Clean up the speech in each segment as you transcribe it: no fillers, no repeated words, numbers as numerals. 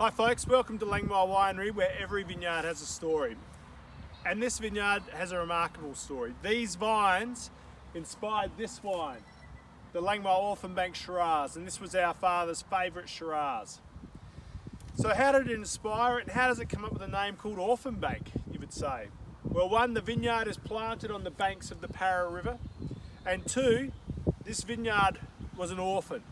Hi folks, welcome to Langmore Winery, where every vineyard has a story. And this vineyard has a remarkable story. These vines inspired this wine, the Langmore Orphan Shiraz, and this was our father's favourite Shiraz. So how did it inspire it, and how does it come up with a name called Orphan Bank, you would say? Well, one, the vineyard is planted on the banks of the Para River, and two, this vineyard was an orphan.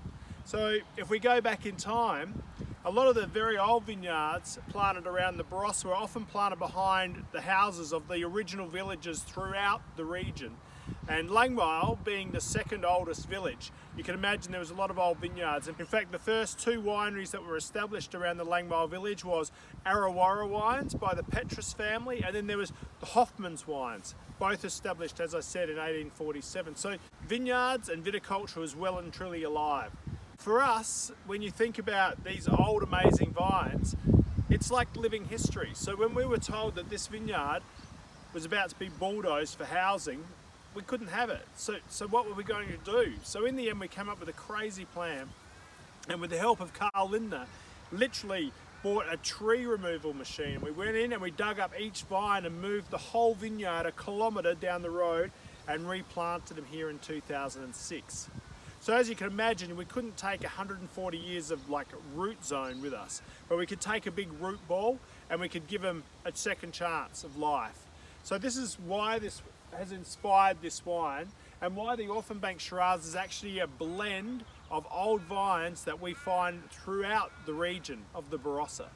So if we go back in time, a lot of the very old vineyards planted around the Barossa were often planted behind the houses of the original villages throughout the region. And Langmore, being the second oldest village, you can imagine there was a lot of old vineyards. In fact, the first two wineries that were established around the Langmore village was Arawara Wines by the Petrus family, and then there was the Hoffman's Wines, both established, as I said, in 1847. So vineyards and viticulture was well and truly alive. For us, when you think about these old amazing vines, it's like living history. So when we were told that this vineyard was about to be bulldozed for housing, we couldn't have it. So what were we going to do? So in the end, we came up with a crazy plan, and with the help of Carl Lindner, literally bought a tree removal machine. We went in and we dug up each vine and moved the whole vineyard a kilometre down the road and replanted them here in 2006. So as you can imagine, we couldn't take 140 years of like root zone with us, but we could take a big root ball and we could give them a second chance of life. So this is why this has inspired this wine, and why the Orphan Bank Shiraz is actually a blend of old vines that we find throughout the region of the Barossa.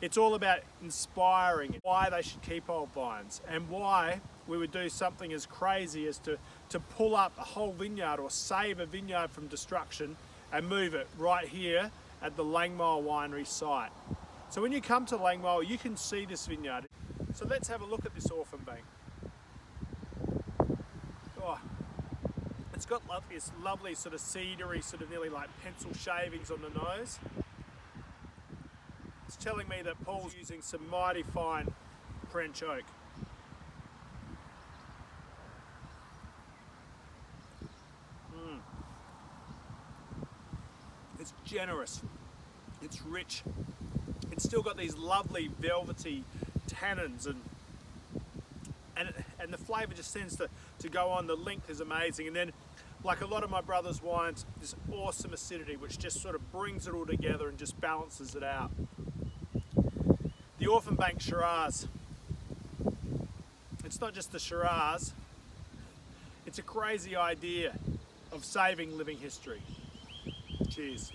It's all about inspiring why they should keep old vines, and why we would do something as crazy as to pull up a whole vineyard or save a vineyard from destruction and move it right here at the Langmore Winery site. So when you come to Langmore, you can see this vineyard. So let's have a look at this Orphan Bank. Oh, it's got this lovely sort of cedary, sort of nearly like pencil shavings on the nose. It's telling me that Paul's using some mighty fine French oak. It's generous, it's rich, it's still got these lovely velvety tannins, and the flavour just tends to go on. The length is amazing, and then like a lot of my brother's wines, this awesome acidity which just sort of brings it all together and just balances it out. The Orphan Bank Shiraz, it's not just the Shiraz, it's a crazy idea of saving living history. Cheers.